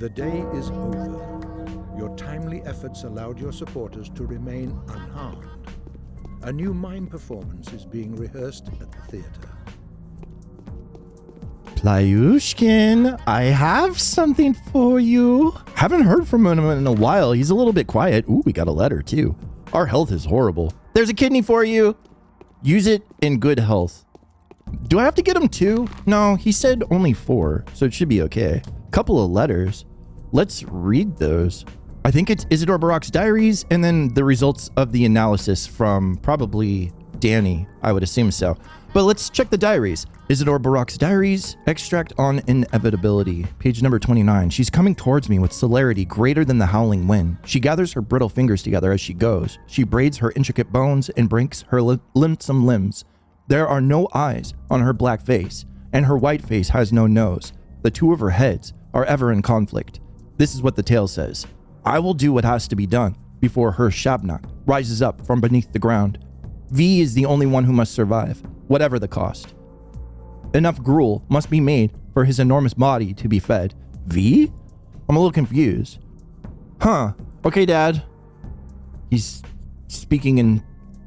The day is over. Your timely efforts allowed your supporters to remain unharmed. A new mime performance is being rehearsed at the theater. Plyushkin, I have something for you. Haven't heard from him in a while. He's a little bit quiet. Ooh, we got a letter too. Our health is horrible. There's a kidney for you. Use it in good health. Do I have to get him 2? No, he said only 4, so it should be okay. Couple of letters. Let's read those. I think it's Isidore Barak's diaries and then the results of the analysis from probably Danny. I would assume so. But let's check the diaries. Isidore Barak's diaries, extract on inevitability. Page number 29. She's coming towards me with celerity greater than the howling wind. She gathers her brittle fingers together as she goes. She braids her intricate bones and breaks her limpsome limbs. There are no eyes on her black face, and her white face has no nose. The 2 of her heads are ever in conflict. This is what the tale says. I will do what has to be done before her Shabnak rises up from beneath the ground. V is the only one who must survive, whatever the cost. Enough gruel must be made for his enormous body to be fed. V? I'm a little confused. Huh. Okay, Dad. He's speaking in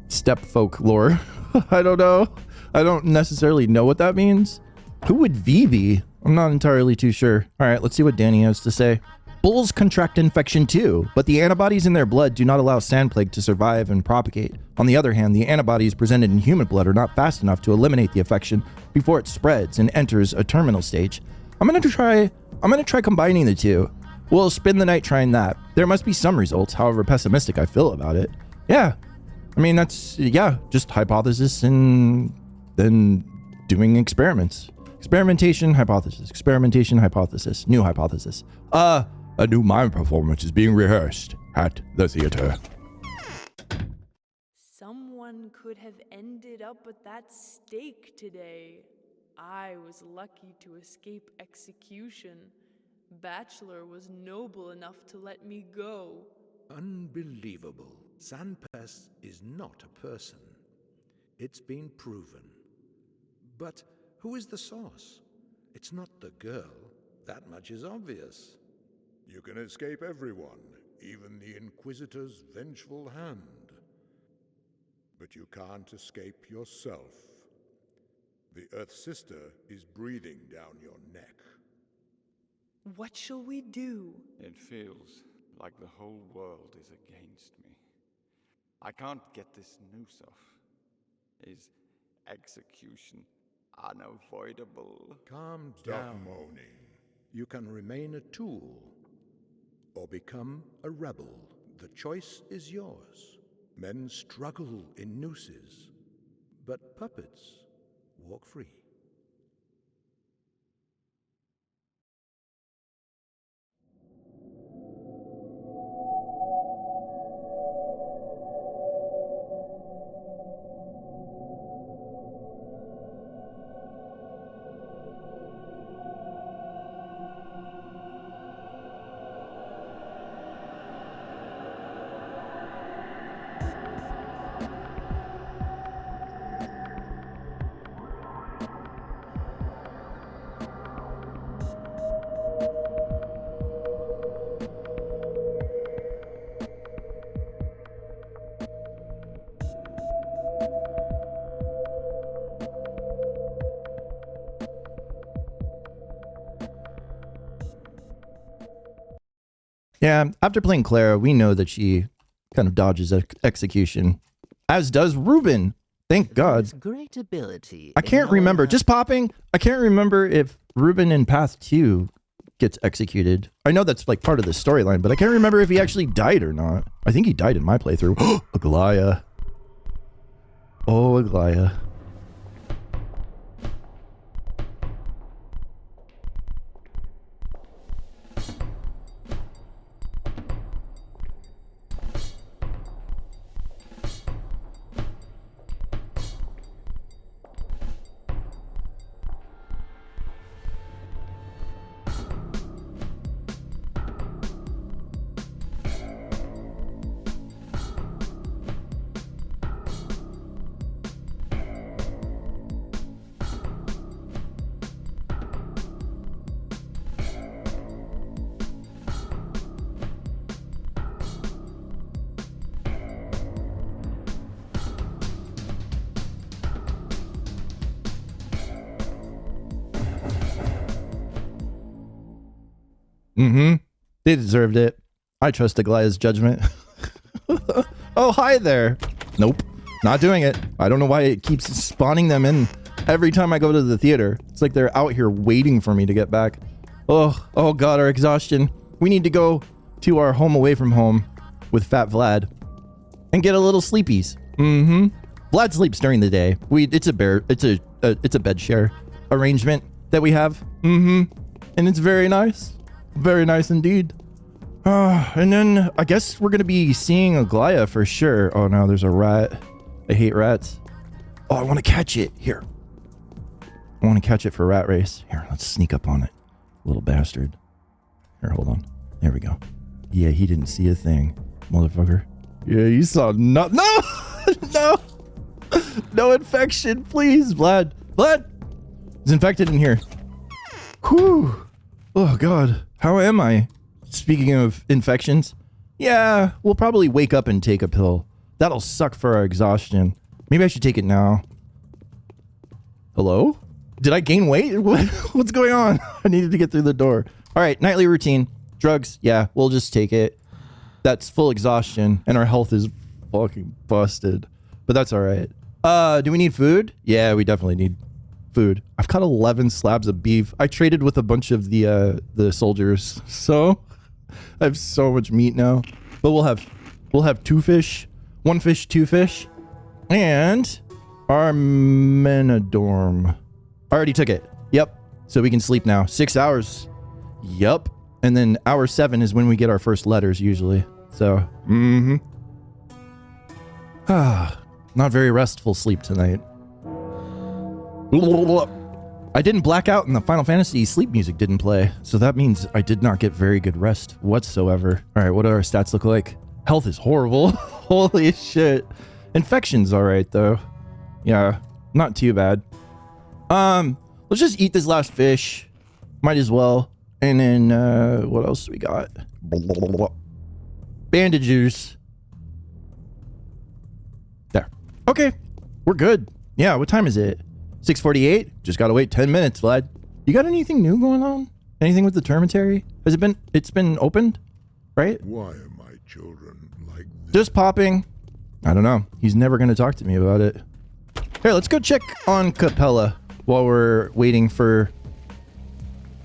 step folk lore. I don't know. I don't necessarily know what that means. Who would V be? I'm not entirely too sure. All right, let's see what Danny has to say. Bulls contract infection too, but the antibodies in their blood do not allow sand plague to survive and propagate. On the other hand, the antibodies presented in human blood are not fast enough to eliminate the infection before it spreads and enters a terminal stage. I'm gonna try combining the 2. We'll spend the night trying that. There must be some results, however pessimistic I feel about it. Yeah. I mean, just hypothesis and then doing experiments. Experimentation, hypothesis, new hypothesis. A new mime performance is being rehearsed at the theater. Someone could have ended up at that stake today. I was lucky to escape execution. Bachelor was noble enough to let me go. Unbelievable. Sanpes is not a person. It's been proven. But who is the source? It's not the girl. That much is obvious. You can escape everyone, even the Inquisitor's vengeful hand. But you can't escape yourself. The Earth Sister is breathing down your neck. What shall we do? It feels like the whole world is against me. I can't get this noose off. Is execution unavoidable? Calm down. Stop moaning. You can remain a tool, or become a rebel. The choice is yours. Men struggle in nooses, but puppets walk free. Yeah, after playing Clara, we know that she kind of dodges execution, as does Ruben. Thank God. Great ability. I can't remember. Just popping. I can't remember if Ruben in Path 2 gets executed. I know that's like part of the storyline, but I can't remember if he actually died or not. I think he died in my playthrough. Aglaya. Oh, Aglaya. Mm-hmm. They deserved it. I trust Aglaya's judgment. Oh, hi there. Nope. Not doing it. I don't know why it keeps spawning them in every time I go to the theater. It's like they're out here waiting for me to get back. Oh God, our exhaustion. We need to go to our home away from home with Fat Vlad and get a little sleepies. Mm-hmm. Vlad sleeps during the day. It's a bed share arrangement that we have. Mm-hmm. And it's very nice. Very nice indeed. And then I guess we're gonna be seeing Aglaya for sure. Oh no, there's a rat. I hate rats. Oh, I want to catch it. Here. I want to catch it for rat race. Here, let's sneak up on it. Little bastard. Here, hold on. There we go. Yeah, he didn't see a thing. Motherfucker. Yeah, you saw no. No! No infection, please, Vlad. Vlad! He's infected in here. Whew. Oh, God. How am I? Speaking of infections. Yeah, we'll probably wake up and take a pill. That'll suck for our exhaustion. Maybe I should take it now. Hello? Did I gain weight? What's going on? I needed to get through the door. All right, nightly routine. Drugs, yeah, we'll just take it. That's full exhaustion, and our health is fucking busted. But that's all right. Do we need food? Yeah, we definitely need food. I've got 11 slabs of beef. I traded with a bunch of the soldiers, so I have so much meat now. But we'll have 2 fish, 1 fish, 2 fish, and our Menadorm. I already took it. Yep. So we can sleep now. 6 hours. Yup. And then hour 7 is when we get our first letters usually. So, not very restful sleep tonight. I didn't black out and the Final Fantasy sleep music didn't play. So that means I did not get very good rest whatsoever. All right, what do our stats look like? Health is horrible. Holy shit. Infection's all right though. Yeah, not too bad. Let's just eat this last fish. Might as well. And then, what else we got? Bandages. There. Okay. We're good. Yeah, what time is it? 6:48? Just gotta wait 10 minutes, Vlad. You got anything new going on? Anything with the termitary? It's been opened? Right? Why are my children like this? Just popping. I don't know. He's never gonna talk to me about it. Here, let's go check on Capella while we're waiting for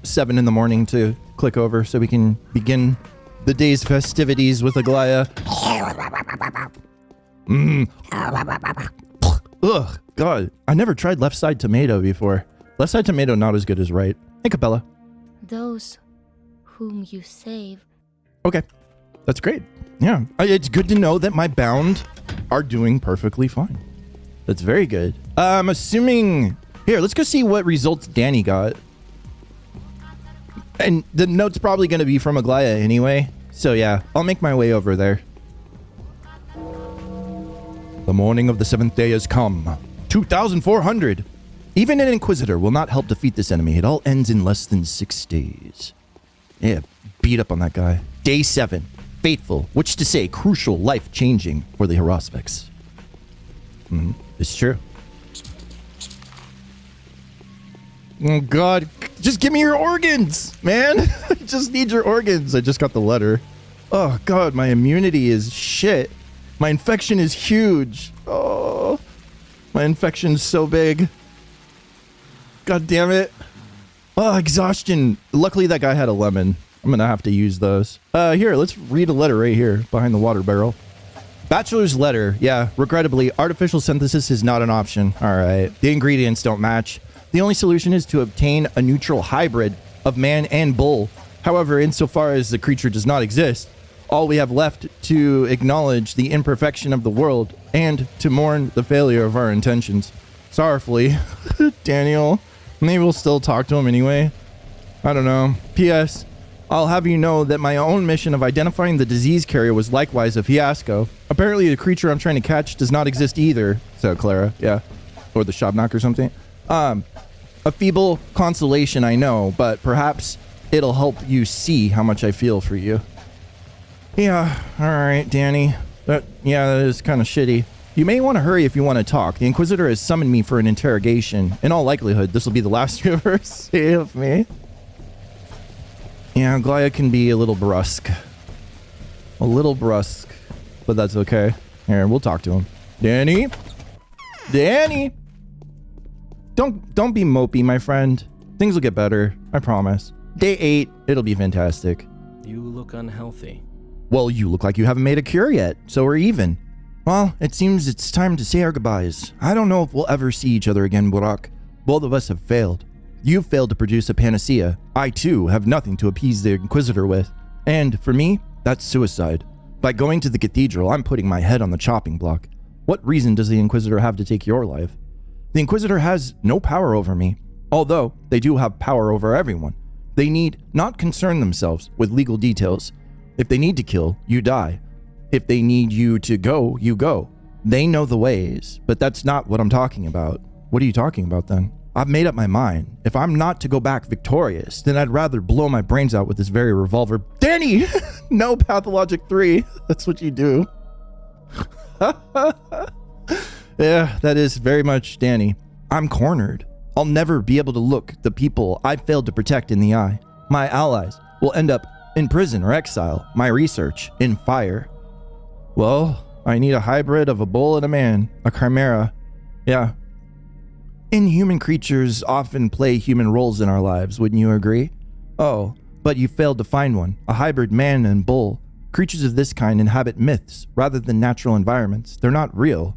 7 in the morning to click over so we can begin the day's festivities with Aglaya. Ugh, God. I never tried left side tomato before. Left side tomato not as good as right. Hey, Capella. Those whom you save. Okay. That's great. Yeah. It's good to know that my bound are doing perfectly fine. That's very good. I'm assuming... Here, let's go see what results Danny got. And the note's probably going to be from Aglaya anyway. So yeah, I'll make my way over there. The morning of the 7th day has come. 2,400. Even an Inquisitor will not help defeat this enemy. It all ends in less than 6 days. Yeah, beat up on that guy. Day 7. Fateful, which to say crucial, life-changing for the Haruspex. It's true. Oh, God. Just give me your organs, man. I just need your organs. I just got the letter. Oh, God. My immunity is shit. My infection is huge. Oh, my infection's so big. God damn it. Oh, exhaustion. Luckily, that guy had a lemon. I'm going to have to use those. Here, let's read a letter right here behind the water barrel. Bachelor's letter. Yeah, regrettably, artificial synthesis is not an option. All right. The ingredients don't match. The only solution is to obtain a neutral hybrid of man and bull. However, insofar as the creature does not exist, all we have left to acknowledge the imperfection of the world and to mourn the failure of our intentions. Sorrowfully, Daniel. Maybe we'll still talk to him anyway. I don't know. P.S. I'll have you know that my own mission of identifying the disease carrier was likewise a fiasco. Apparently the creature I'm trying to catch does not exist either. So Clara, yeah. Or the Shobnock or something. A feeble consolation, I know, but perhaps it'll help you see how much I feel for you. Yeah, alright, Danny. That is kind of shitty. You may want to hurry if you want to talk. The Inquisitor has summoned me for an interrogation. In all likelihood, this will be the last you ever see of me. Yeah, Glaya can be a little brusque. A little brusque, but that's okay. Here, we'll talk to him. Danny? Danny! Don't be mopey, my friend. Things will get better, I promise. Day 8, it'll be fantastic. You look unhealthy. Well, you look like you haven't made a cure yet, so we're even. Well, it seems it's time to say our goodbyes. I don't know if we'll ever see each other again, Burak. Both of us have failed. You've failed to produce a panacea. I, too, have nothing to appease the Inquisitor with. And, for me, that's suicide. By going to the cathedral, I'm putting my head on the chopping block. What reason does the Inquisitor have to take your life? The Inquisitor has no power over me, although they do have power over everyone. They need not concern themselves with legal details. If they need to kill, you die. If they need you to go, you go. They know the ways, but that's not what I'm talking about. What are you talking about then? I've made up my mind. If I'm not to go back victorious, then I'd rather blow my brains out with this very revolver. Danny! No Pathologic 3. That's what you do. Yeah, that is very much Danny. I'm cornered. I'll never be able to look the people I failed to protect in the eye. My allies will end up in prison or exile. My research in fire. Well, I need a hybrid of a bull and a man. A chimera. Yeah. Inhuman creatures often play human roles in our lives, wouldn't you agree? Oh, but you failed to find one. A hybrid man and bull. Creatures of this kind inhabit myths rather than natural environments. They're not real.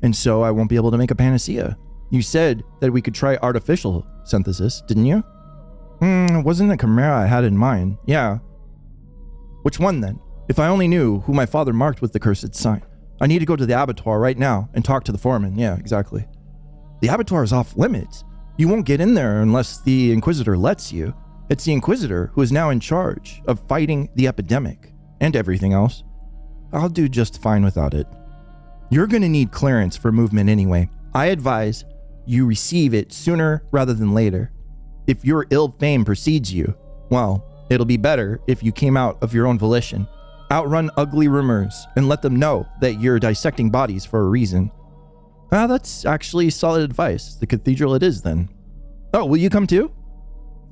And so I won't be able to make a panacea. You said that we could try artificial synthesis, didn't you? It wasn't a chimera I had in mind. Yeah. Which one then? If I only knew who my father marked with the cursed sign. I need to go to the abattoir right now and talk to the foreman. Yeah, exactly. The abattoir is off limits. You won't get in there unless the Inquisitor lets you. It's the Inquisitor who is now in charge of fighting the epidemic and everything else. I'll do just fine without it. You're going to need clearance for movement anyway. I advise you receive it sooner rather than later. If your ill fame precedes you, well, it'll be better if you came out of your own volition. Outrun ugly rumors and let them know that you're dissecting bodies for a reason. That's actually solid advice. The cathedral it is then. Oh, will you come too?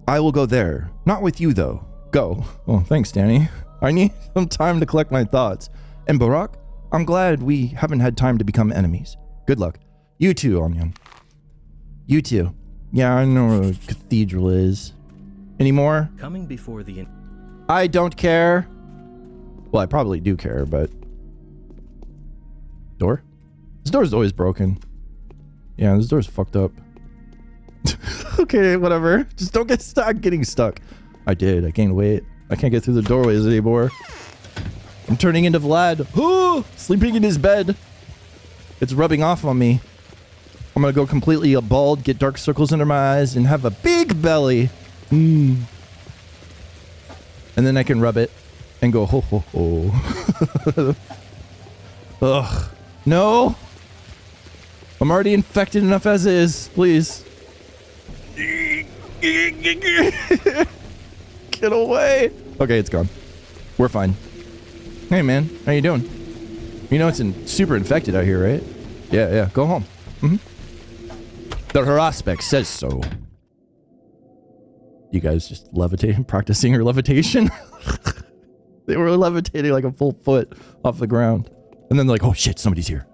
I will go there. Not with you though. Go. Oh, thanks, Danny. I need some time to collect my thoughts. And Barak, I'm glad we haven't had time to become enemies. Good luck. You too, Onion. You too. Yeah, I know where the cathedral is. Any more? Coming before the... I don't care. Well, I probably do care, but... Door? This door's always broken. Yeah, this door's fucked up. Okay, whatever. Just don't get stuck getting stuck. I did. I gained weight. I can't get through the doorways anymore. I'm turning into Vlad. Ooh, sleeping in his bed. It's rubbing off on me. I'm gonna go completely bald, get dark circles under my eyes, and have a big belly. And then I can rub it and go ho ho ho. Ugh. No. I'm already infected enough as is. Please. Get away. Okay, it's gone. We're fine. Hey man, how you doing? You know it's super infected out here, right? Yeah, go home. The Haruspex says so. You guys just levitating, practicing your levitation? They were levitating like a full foot off the ground. And then they're like, oh shit, somebody's here.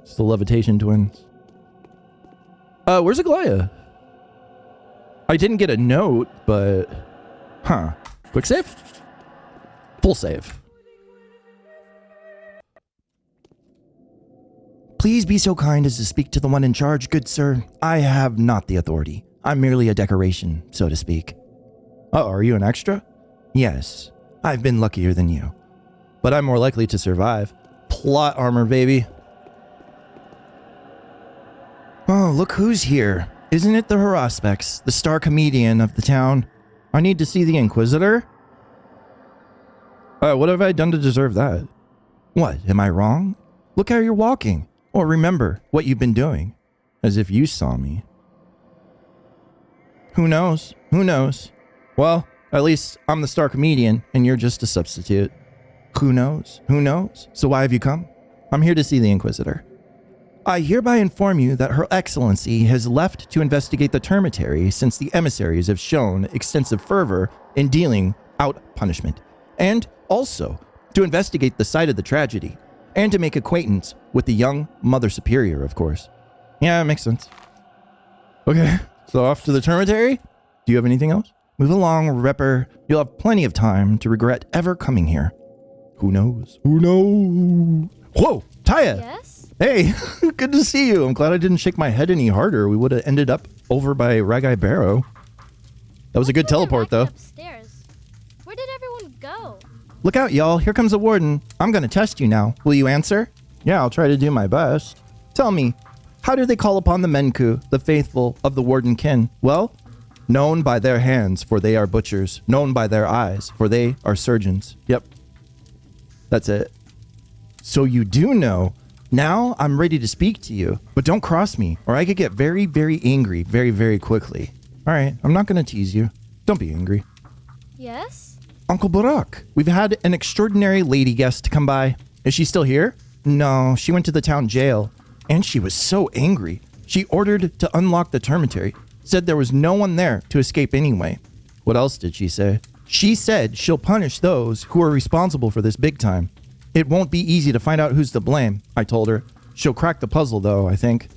It's the levitation twins. Where's Aglaya? I didn't get a note, but... Huh. Quick save? Full save. Please be so kind as to speak to the one in charge, good sir. I have not the authority. I'm merely a decoration, so to speak. Oh, are you an extra? Yes. I've been luckier than you. But I'm more likely to survive. Plot armor, baby. Oh, look who's here. Isn't it the Haruspex, the star comedian of the town? I need to see the Inquisitor? What have I done to deserve that? What, am I wrong? Look how you're walking. Or remember what you've been doing. As if you saw me. Who knows? Who knows? Well, at least I'm the star comedian and you're just a substitute. Who knows? Who knows? So why have you come? I'm here to see the Inquisitor. I hereby inform you that Her Excellency has left to investigate the termitary since the emissaries have shown extensive fervor in dealing out punishment, and also to investigate the site of the tragedy, and to make acquaintance with the young Mother Superior, of course. Yeah, it makes sense. Okay, so off to the termitary? Do you have anything else? Move along, Ripper. You'll have plenty of time to regret ever coming here. Who knows? Who knows? Whoa, Taya! Yes? Hey, good to see you. I'm glad I didn't shake my head any harder. We would have ended up over by Ragai Barrow. That was a good teleport, though. Upstairs. Where did everyone go? Look out, y'all. Here comes a warden. I'm going to test you now. Will you answer? Yeah, I'll try to do my best. Tell me, how do they call upon the Menku, the faithful of the warden kin? Well, known by their hands, for they are butchers. Known by their eyes, for they are surgeons. Yep. That's it. So you do know. Now I'm ready to speak to you, but don't cross me, or I could get very, very angry very, very quickly. All right, I'm not going to tease you. Don't be angry. Yes? Uncle Barak, we've had an extraordinary lady guest come by. Is she still here? No, she went to the town jail, and she was so angry. She ordered to unlock the termitary, said there was no one there to escape anyway. What else did she say? She said she'll punish those who are responsible for this big time. It won't be easy to find out who's to blame, I told her. She'll crack the puzzle, though, I think.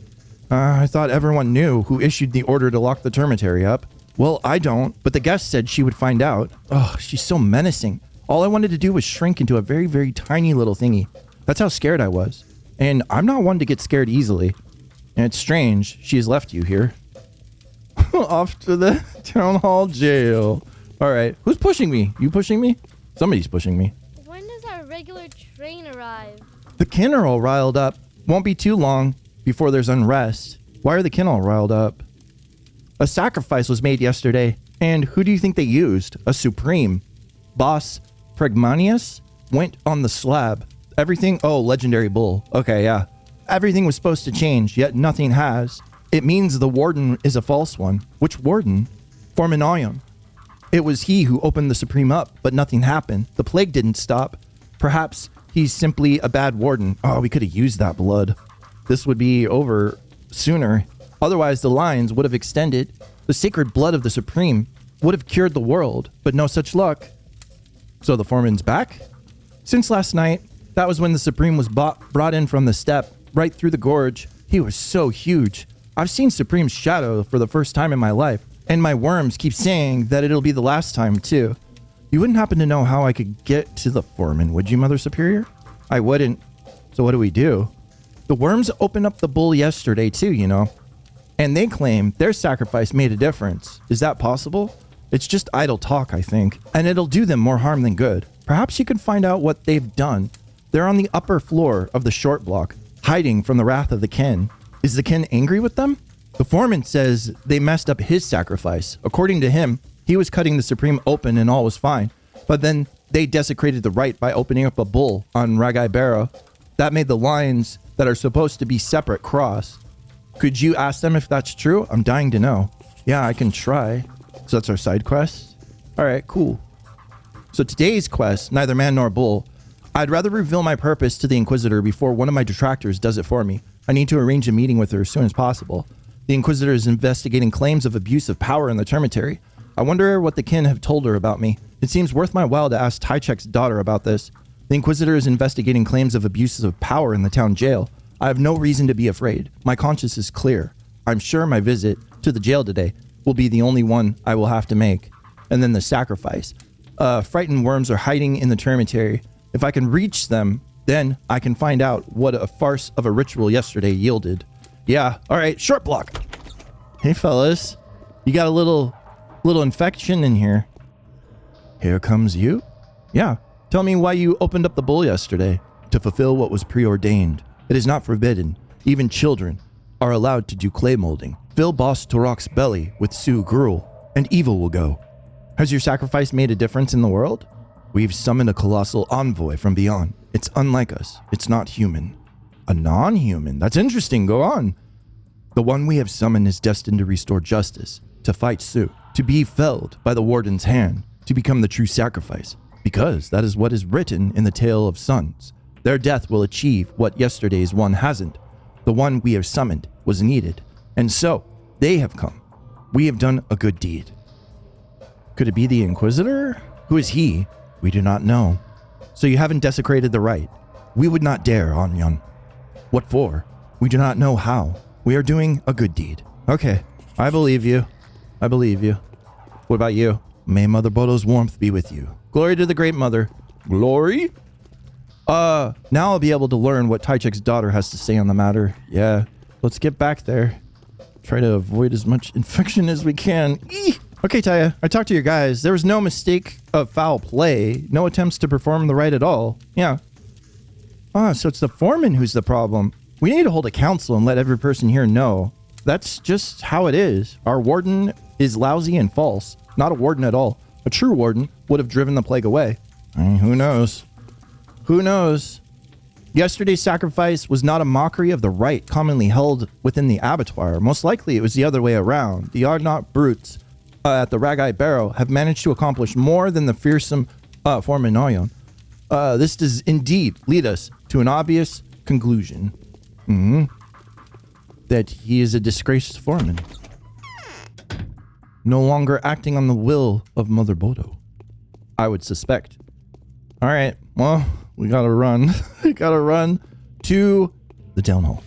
I thought everyone knew who issued the order to lock the termitary up. Well, I don't, but the guest said she would find out. Oh, she's so menacing. All I wanted to do was shrink into a very, very tiny little thingy. That's how scared I was. And I'm not one to get scared easily. And it's strange she has left you here. Off to the town hall jail. All right, who's pushing me? You pushing me? Somebody's pushing me. When does our regular train arrive? The kin are all riled up. Won't be too long before there's unrest. Why are the kin all riled up? A sacrifice was made yesterday, and who do you think they used? A supreme. Boss Pregmanius went on the slab. Everything, legendary bull. Okay, yeah. Everything was supposed to change, yet nothing has. It means the warden is a false one. Which warden? Forminaeum. It was he who opened the supreme up, but nothing happened. The plague didn't stop. Perhaps he's simply a bad warden. Oh, we could have used that blood. This would be over sooner. Otherwise, the lines would have extended. The sacred blood of the Supreme would have cured the world, but no such luck. So the foreman's back? Since last night, that was when the Supreme was brought in from the steppe, right through the gorge. He was so huge. I've seen Supreme's shadow for the first time in my life, and my worms keep saying that it'll be the last time, too. You wouldn't happen to know how I could get to the foreman, would you, Mother Superior? I wouldn't. So what do we do? The worms opened up the bull yesterday, too, you know. And they claim their sacrifice made a difference. Is that possible? It's just idle talk, I think. And it'll do them more harm than good. Perhaps you could find out what they've done. They're on the upper floor of the short block, hiding from the wrath of the kin. Is the kin angry with them? The foreman says they messed up his sacrifice. According to him, he was cutting the Supreme open and all was fine. But then they desecrated the rite by opening up a bull on Ragai Barrow. That made the lines that are supposed to be separate cross. Could you ask them if that's true? I'm dying to know. Yeah, I can try. So that's our side quest? All right, cool. So today's quest, neither man nor bull. I'd rather reveal my purpose to the Inquisitor before one of my detractors does it for me. I need to arrange a meeting with her as soon as possible. The Inquisitor is investigating claims of abuse of power in the termitary. I wonder what the kin have told her about me. It seems worth my while to ask Tychek's daughter about this. The Inquisitor is investigating claims of abuses of power in the town jail. I have no reason to be afraid. My conscience is clear. I'm sure my visit to the jail today will be the only one I will have to make. And then the sacrifice. Frightened worms are hiding in the termitary. If I can reach them, then I can find out what a farce of a ritual yesterday yielded. Yeah, all right, short block. Hey, fellas. You got a little infection in here. Here comes you? Yeah. Tell me why you opened up the bull yesterday. To fulfill what was preordained. It is not forbidden. Even children are allowed to do clay molding. Fill Boss Turok's belly with Sue gruel, and evil will go. Has your sacrifice made a difference in the world? We've summoned a colossal envoy from beyond. It's unlike us. It's not human. A non-human? That's interesting. Go on. The one we have summoned is destined to restore justice, to fight Sue, to be felled by the warden's hand, to become the true sacrifice. Because that is what is written in the Tale of Sons. Their death will achieve what yesterday's one hasn't. The one we have summoned was needed. And so, they have come. We have done a good deed. Could it be the Inquisitor? Who is he? We do not know. So you haven't desecrated the rite. We would not dare, Anyan. What for? We do not know how. We are doing a good deed. Okay, I believe you. I believe you. What about you? May Mother Bodo's warmth be with you. Glory to the Great Mother. Glory? Now I'll be able to learn what Tychek's daughter has to say on the matter. Yeah, let's get back there. Try to avoid as much infection as we can. Eeh! Okay, Taya, I talked to your guys. There was no mistake of foul play. No attempts to perform the rite at all. Yeah. So it's the foreman who's the problem. We need to hold a council and let every person here know. That's just how it is. Our warden is lousy and false. Not a warden at all. A true warden would have driven the plague away. I mean, who knows? Who knows? Yesterday's sacrifice was not a mockery of the rite commonly held within the abattoir. Most likely it was the other way around. The Ardnot brutes at the Ragai Barrow have managed to accomplish more than the fearsome foreman Noyon. This does indeed lead us to an obvious conclusion. That he is a disgraced foreman. No longer acting on the will of Mother Bodo. I would suspect. Alright, well, we gotta run. We gotta run to the town hall.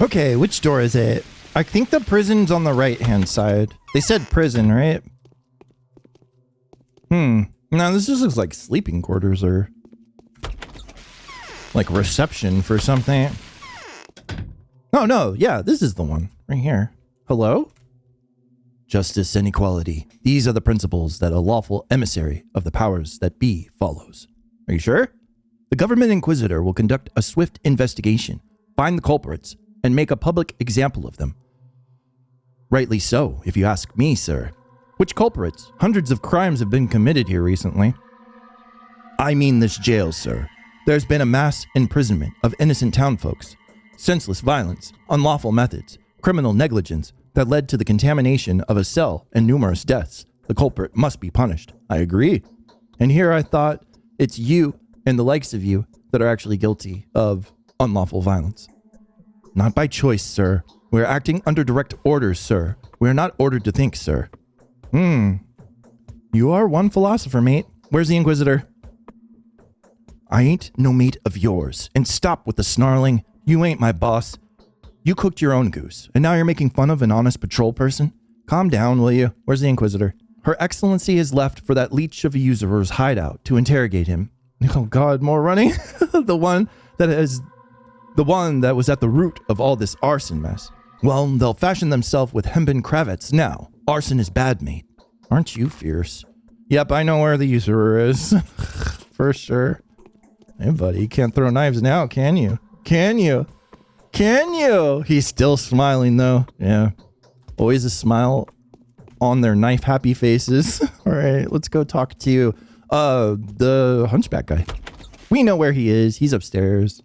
Okay, which door is it? I think the prison's on the right-hand side. They said prison, right? Now this just looks like sleeping quarters or like reception for something. Oh, no. Yeah, this is the one right here. Hello? Justice and equality. These are the principles that a lawful emissary of the powers that be follows. Are you sure? The government inquisitor will conduct a swift investigation, find the culprits, and make a public example of them. Rightly so, if you ask me, sir. Which culprits? Hundreds of crimes have been committed here recently. I mean this jail, sir. There's been a mass imprisonment of innocent townfolks. Senseless violence, unlawful methods, criminal negligence that led to the contamination of a cell and numerous deaths. The culprit must be punished. I agree. And here I thought it's you and the likes of you that are actually guilty of unlawful violence. Not by choice, sir. We're acting under direct orders, sir. We're not ordered to think, sir. You are one philosopher, mate. Where's the Inquisitor? I ain't no mate of yours. And stop with the snarling. You ain't my boss. You cooked your own goose, and now you're making fun of an honest patrol person? Calm down, will you? Where's the Inquisitor? Her Excellency is left for that leech of a usurer's hideout to interrogate him. Oh God, more running? The one that was at the root of all this arson mess. Well, they'll fashion themselves with hempen cravats now. Arson is bad, mate. Aren't you fierce? Yep, I know where the usurer is. For sure. Hey, buddy, you can't throw knives now, can you? Can you? Can you? He's still smiling, though. Yeah. Always a smile on their knife-happy faces. All right, let's go talk to the hunchback guy. We know where he is. He's upstairs.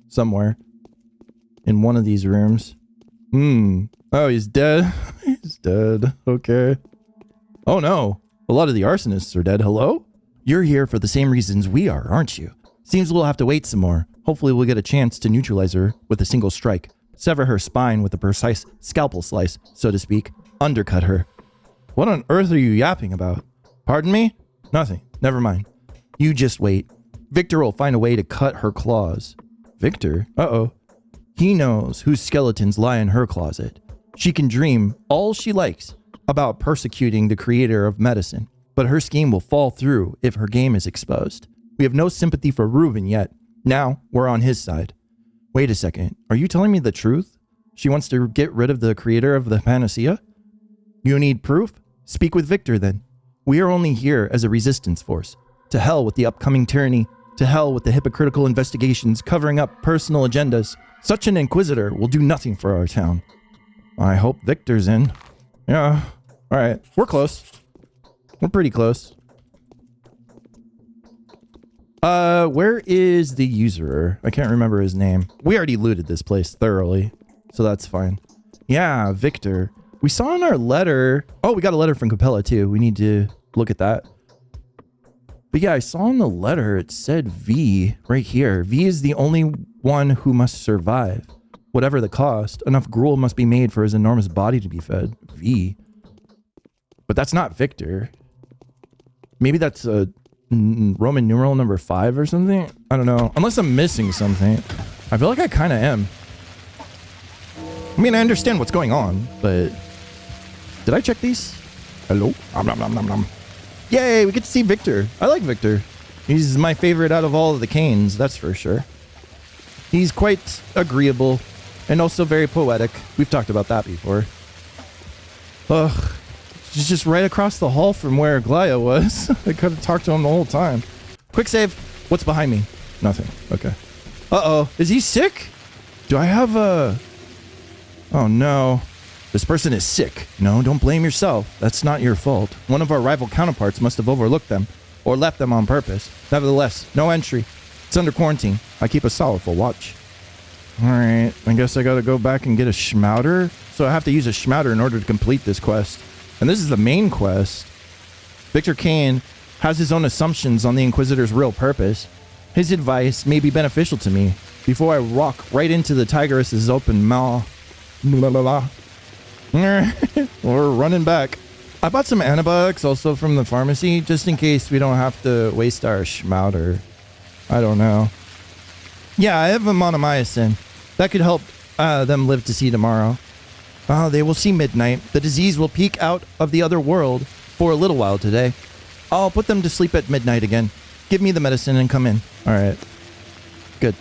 Somewhere. In one of these rooms. Oh, he's dead. He's dead. Okay. Oh, no. A lot of the arsonists are dead. Hello? You're here for the same reasons we are, aren't you? Seems we'll have to wait some more. Hopefully we'll get a chance to neutralize her with a single strike. Sever her spine with a precise scalpel slice, so to speak. Undercut her. What on earth are you yapping about? Pardon me? Nothing. Never mind. You just wait. Victor will find a way to cut her claws. Victor? Uh-oh. He knows whose skeletons lie in her closet. She can dream all she likes about persecuting the creator of medicine, but her scheme will fall through if her game is exposed. We have no sympathy for Reuben yet. Now we're on his side. Wait a second. Are you telling me the truth? She wants to get rid of the creator of the panacea? You need proof? Speak with Victor then. We are only here as a resistance force. To hell with the upcoming tyranny. To hell with the hypocritical investigations covering up personal agendas. Such an inquisitor will do nothing for our town. I hope Victor's in. Yeah. All right. We're close. We're pretty close. Where is the usurer? I can't remember his name. We already looted this place thoroughly, so that's fine. Yeah, Victor. We saw in our letter... Oh, we got a letter from Capella, too. We need to look at that. But yeah, I saw in the letter, it said V right here. V is the only one who must survive. Whatever the cost, enough gruel must be made for his enormous body to be fed. V. But that's not Victor. Maybe that's a Roman numeral number 5 or something? I don't know. Unless I'm missing something. I feel like I kind of am. I mean, I understand what's going on, but... Did I check these? Hello? Nom, nom, nom, nom, nom. Yay, we get to see Victor. I like Victor. He's my favorite out of all of the Canes, that's for sure. He's quite agreeable and also very poetic. We've talked about that before. Ugh. He's just right across the hall from where Glaya was. I could have talked to him the whole time. Quick save. What's behind me? Nothing. Okay. Uh-oh. Is he sick? Do I have a... Oh, no. This person is sick. No, don't blame yourself. That's not your fault. One of our rival counterparts must have overlooked them or left them on purpose. Nevertheless, no entry. It's under quarantine. I keep a sorrowful watch. Alright, I guess I gotta go back and get a Schmouter. So I have to use a Schmouter in order to complete this quest. And this is the main quest. Victor Kane has his own assumptions on the Inquisitor's real purpose. His advice may be beneficial to me before I walk right into the Tigress's open maw. We're running back. I bought some antibiotics also from the pharmacy just in case we don't have to waste our Schmouter. I don't know. Yeah, I have a monomycin. That could help them live to see tomorrow. They will see midnight. The disease will peek out of the other world for a little while today. I'll put them to sleep at midnight again. Give me the medicine and come in. All right. Good.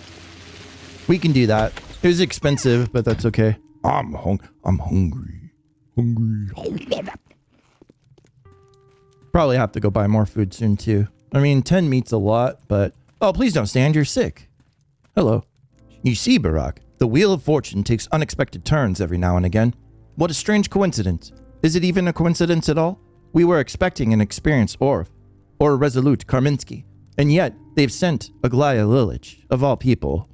We can do that. It was expensive, but that's okay. I'm hungry. Probably have to go buy more food soon too. I mean, 10 meat's a lot, but... Oh, please don't stand. You're sick. Hello. You see, Barack, the wheel of fortune takes unexpected turns every now and again. What a strange coincidence. Is it even a coincidence at all? We were expecting an experienced Orf, or a resolute Karminski, and yet they've sent Aglaya Lilich, of all people.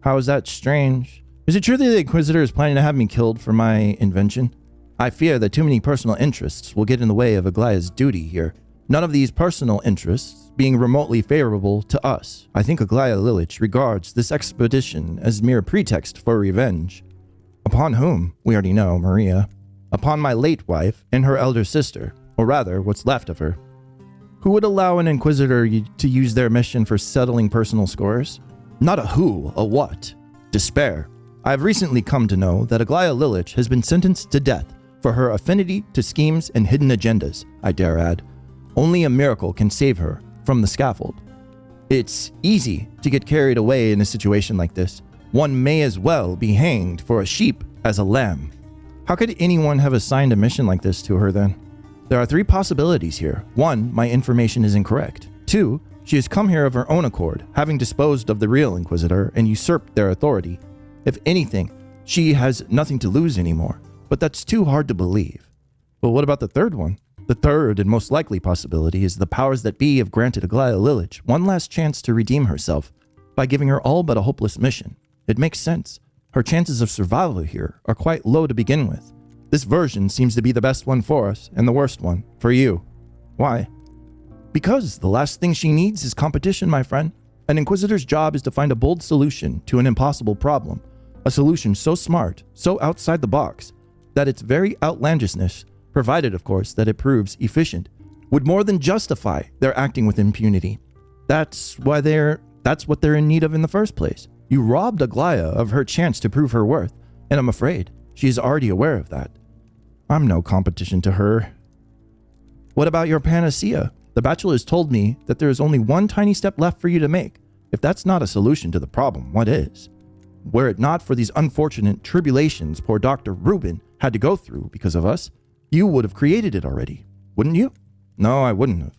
How is that strange? Is it true that the Inquisitor is planning to have me killed for my invention? I fear that too many personal interests will get in the way of Aglaya's duty here. None of these personal interests being remotely favorable to us. I think Aglaya Lilich regards this expedition as mere pretext for revenge. Upon whom? We already know, Maria. Upon my late wife and her elder sister, or rather, what's left of her. Who would allow an Inquisitor to use their mission for settling personal scores? Not a who, a what. Despair. I have recently come to know that Aglaya Lilich has been sentenced to death for her affinity to schemes and hidden agendas, I dare add. Only a miracle can save her from the scaffold. It's easy to get carried away in a situation like this. One may as well be hanged for a sheep as a lamb. How could anyone have assigned a mission like this to her then? There are 3 possibilities here. 1, my information is incorrect. 2, she has come here of her own accord, having disposed of the real Inquisitor and usurped their authority. If anything, she has nothing to lose anymore. But that's too hard to believe. But what about the third one? The third and most likely possibility is the powers that be have granted Aglaya Lilich one last chance to redeem herself by giving her all but a hopeless mission. It makes sense. Her chances of survival here are quite low to begin with. This version seems to be the best one for us and the worst one for you. Why? Because the last thing she needs is competition, my friend. An Inquisitor's job is to find a bold solution to an impossible problem. A solution so smart, so outside the box, that its very outlandishness, provided of course that it proves efficient, would more than justify their acting with impunity. That's what they're in need of in the first place. You robbed Aglaya of her chance to prove her worth, and I'm afraid she is already aware of that. I'm no competition to her. What about your panacea? The Bachelor has told me that there is only one tiny step left for you to make. If that's not a solution to the problem, what is? Were it not for these unfortunate tribulations poor Dr. Rubin had to go through because of us, you would have created it already, wouldn't you? No, I wouldn't have.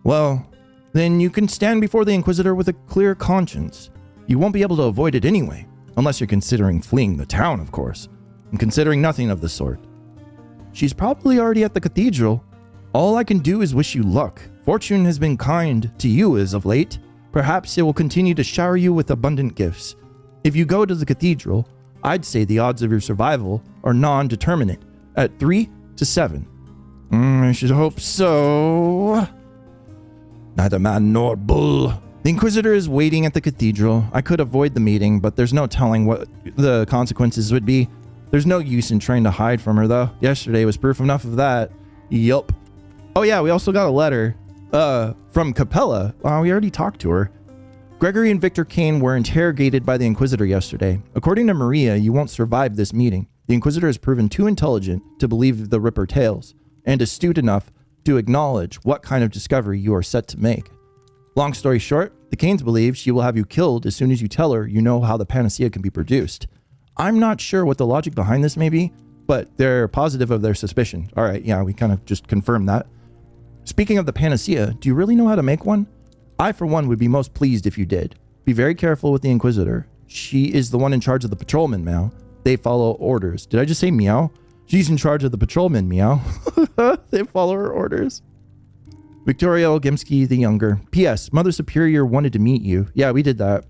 Well, then you can stand before the Inquisitor with a clear conscience. You won't be able to avoid it anyway, unless you're considering fleeing the town, of course. I'm considering nothing of the sort. She's probably already at the cathedral. All I can do is wish you luck. Fortune has been kind to you as of late. Perhaps it will continue to shower you with abundant gifts. If you go to the cathedral, I'd say the odds of your survival are non-determinate, at 3 to 7. I should hope so. Neither man nor bull. The Inquisitor is waiting at the cathedral. I could avoid the meeting, but there's no telling what the consequences would be. There's no use in trying to hide from her, though. Yesterday was proof enough of that. Yup. Oh yeah, we also got a letter. From Capella. We already talked to her. Gregory and Victor Kane were interrogated by the Inquisitor yesterday. According to Maria, you won't survive this meeting. The Inquisitor has proven too intelligent to believe the Ripper tales, and astute enough to acknowledge what kind of discovery you are set to make. Long story short, the Kanes believe she will have you killed as soon as you tell her you know how the panacea can be produced. I'm not sure what the logic behind this may be, but they're positive of their suspicion. All right, yeah, we kind of just confirmed that. Speaking of the panacea, do you really know how to make one? I, for one, would be most pleased if you did. Be very careful with the Inquisitor. She is the one in charge of the patrolmen, Meow. They follow orders. Did I just say meow? She's in charge of the patrolmen, Meow. They follow her orders. Victoria Ogimsky the Younger. P.S. Mother Superior wanted to meet you. Yeah, we did that.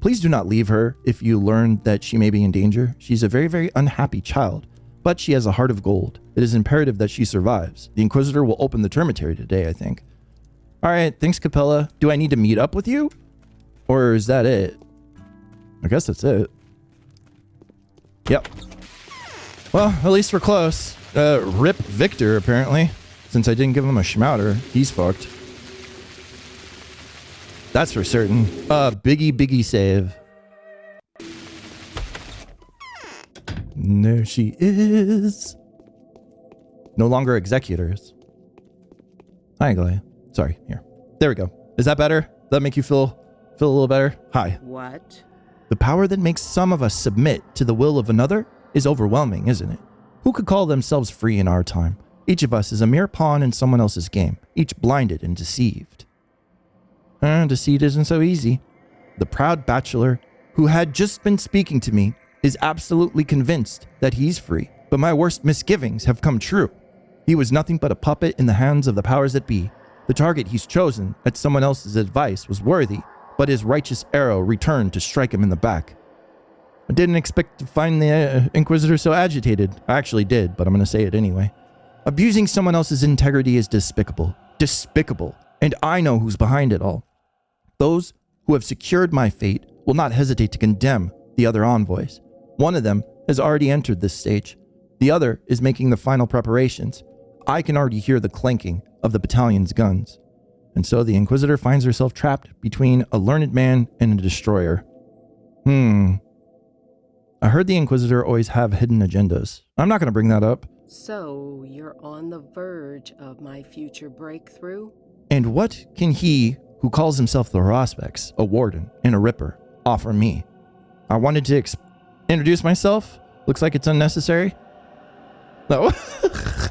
Please do not leave her if you learn that she may be in danger. She's a very, very unhappy child, but she has a heart of gold. It is imperative that she survives. The Inquisitor will open the termitary today, I think. All right, thanks, Capella. Do I need to meet up with you? Or is that it? I guess that's it. Yep. Well, at least we're close. Rip Victor, apparently. Since I didn't give him a schmouter, he's fucked. That's for certain. Biggie save. And there she is. No longer executors. Hi, Glaya. Sorry, here. There we go. Is that better? Does that make you feel a little better? Hi. What? The power that makes some of us submit to the will of another is overwhelming, isn't it? Who could call themselves free in our time? Each of us is a mere pawn in someone else's game, each blinded and deceived. Deceit isn't so easy. The proud bachelor who had just been speaking to me is absolutely convinced that he's free, but my worst misgivings have come true. He was nothing but a puppet in the hands of the powers that be. The target he's chosen at someone else's advice was worthy, but his righteous arrow returned to strike him in the back. I didn't expect to find the Inquisitor so agitated. I actually did, but I'm going to say it anyway. Abusing someone else's integrity is despicable. Despicable. And I know who's behind it all. Those who have secured my fate will not hesitate to condemn the other envoys. One of them has already entered this stage. The other is making the final preparations. I can already hear the clanking of the battalion's guns. And so the Inquisitor finds herself trapped between a learned man and a destroyer. I heard the Inquisitor always have hidden agendas. I'm not going to bring that up. So, you're on the verge of my future breakthrough? And what can he, who calls himself the Haruspex, a warden, and a ripper, offer me? I wanted to introduce myself. Looks like it's unnecessary. No.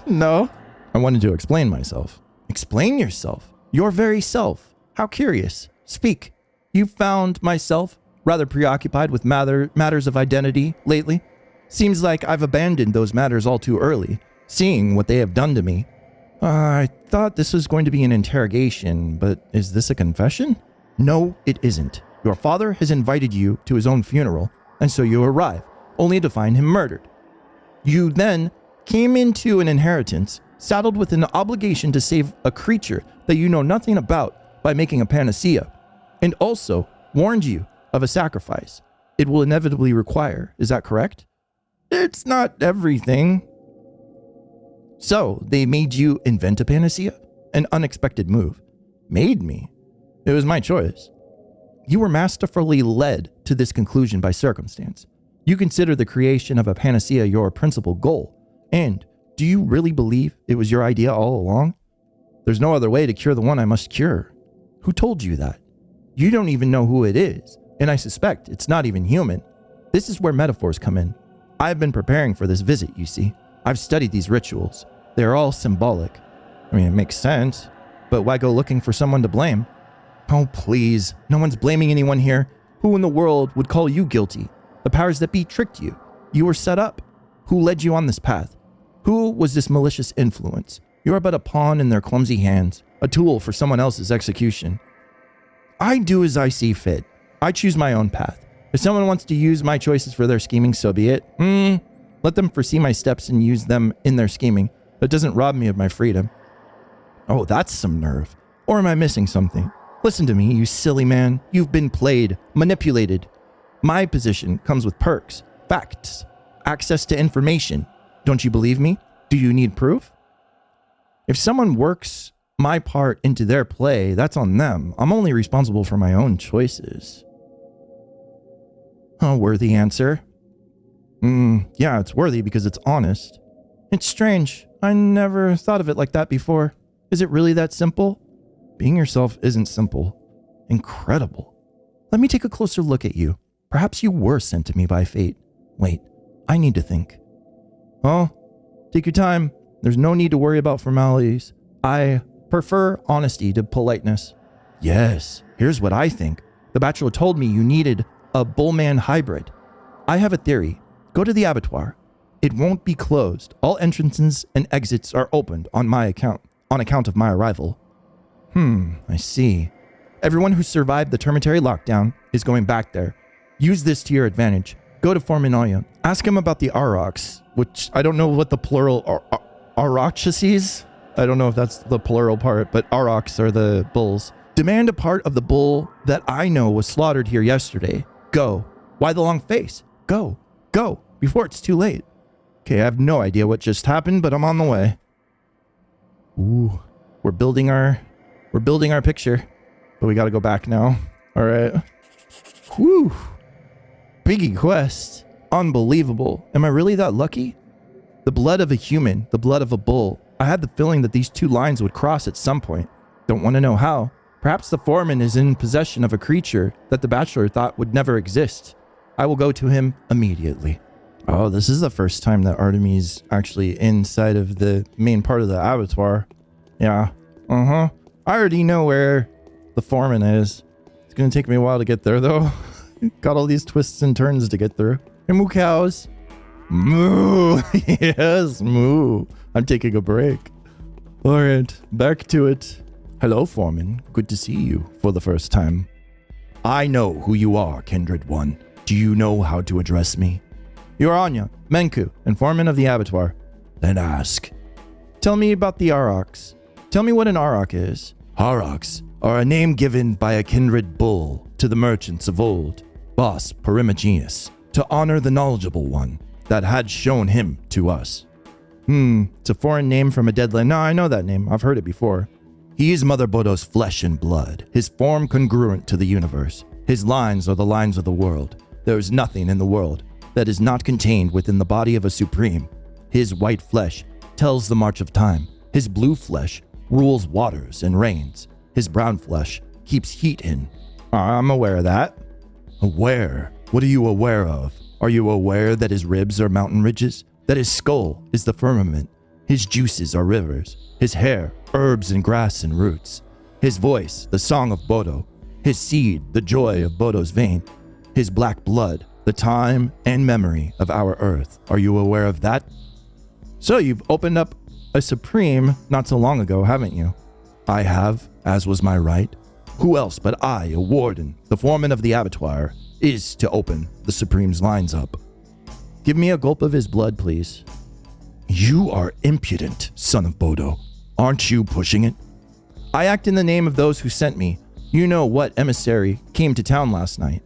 No. I wanted to explain myself. Explain yourself? Your very self? How curious. Speak. You found myself rather preoccupied with matters of identity lately. Seems like I've abandoned those matters all too early, seeing what they have done to me. I thought this was going to be an interrogation, but is this a confession? No, it isn't. Your father has invited you to his own funeral, and so you arrive, only to find him murdered. You then came into an inheritance, saddled with an obligation to save a creature that you know nothing about by making a panacea, and also warned you of a sacrifice it will inevitably require. Is that correct? It's not everything. So, they made you invent a panacea? An unexpected move. Made me? It was my choice. You were masterfully led to this conclusion by circumstance. You consider the creation of a panacea your principal goal. And do you really believe it was your idea all along? There's no other way to cure the one I must cure. Who told you that? You don't even know who it is, and I suspect it's not even human. This is where metaphors come in. I've been preparing for this visit, you see. I've studied these rituals. They're all symbolic. I mean, it makes sense, but why go looking for someone to blame? Oh, please. No one's blaming anyone here. Who in the world would call you guilty? The powers that be tricked you. You were set up. Who led you on this path? Who was this malicious influence? You are but a pawn in their clumsy hands, a tool for someone else's execution. I do as I see fit. I choose my own path. If someone wants to use my choices for their scheming, so be it. Let them foresee my steps and use them in their scheming. That doesn't rob me of my freedom. Oh, that's some nerve. Or am I missing something? Listen to me, you silly man. You've been played, manipulated. My position comes with perks, facts, access to information. Don't you believe me? Do you need proof? If someone works my part into their play, that's on them. I'm only responsible for my own choices. A worthy answer. Yeah, it's worthy because it's honest. It's strange. I never thought of it like that before. Is it really that simple? Being yourself isn't simple. Incredible. Let me take a closer look at you. Perhaps you were sent to me by fate. Wait, I need to think. Oh, take your time. There's no need to worry about formalities. I prefer honesty to politeness. Yes, here's what I think. The Bachelor told me you needed a bullman hybrid. I have a theory. Go to the abattoir. It won't be closed. All entrances and exits are opened on account of my arrival. I see. Everyone who survived the termitary lockdown is going back there. Use this to your advantage. Go to Foreman Oya. Ask him about the Aurochs, which I don't know what the plural Aurochses? I don't know if that's the plural part, but Aurochs are the bulls. Demand a part of the bull that I know was slaughtered here yesterday. Go. Why the long face? Go. Go. Before it's too late. Okay, I have no idea what just happened, but I'm on the way. Ooh. We're building our picture. But we gotta go back now. Alright. Whew. Biggie quest. Unbelievable. Am I really that lucky? The blood of a human, the blood of a bull. I had the feeling that these two lines would cross at some point. Don't want to know how. Perhaps the foreman is in possession of a creature that the Bachelor thought would never exist. I will go to him immediately. Oh, this is the first time that Artemy's actually inside of the main part of the abattoir. Yeah. I already know where the foreman is. It's gonna take me a while to get there, though. Got all these twists and turns to get through. Hey, moo cows. Moo. Yes, moo. I'm taking a break. All right, back to it. Hello, foreman. Good to see you for the first time. I know who you are, kindred one. Do you know how to address me? You're Anya, Menku, and foreman of the abattoir. Then ask. Tell me about the Aurochs. Tell me what an Auroch is. Aurochs are a name given by a kindred bull to the merchants of old, boss Perimagenus, to honor the knowledgeable one that had shown him to us. It's a foreign name from a dead land. No, I know that name. I've heard it before. He is Mother Bodo's flesh and blood, his form congruent to the universe. His lines are the lines of the world. There is nothing in the world that is not contained within the body of a supreme. His white flesh tells the march of time. His blue flesh rules waters and rains. His brown flesh keeps heat in. I'm aware of that. Aware? What are you aware of? Are you aware that his ribs are mountain ridges? That his skull is the firmament? His juices are rivers. His hair, herbs and grass and roots. His voice, the song of Bodo. His seed, the joy of Bodo's vein. His black blood, the time and memory of our earth. Are you aware of that? So you've opened up a supreme not so long ago, haven't you? I have, as was my right. Who else but I, a warden, the foreman of the abattoir, is to open the supreme's lines up? Give me a gulp of his blood, please. You are impudent, son of Bodo. Aren't you pushing it? I act in the name of those who sent me. You know what emissary came to town last night.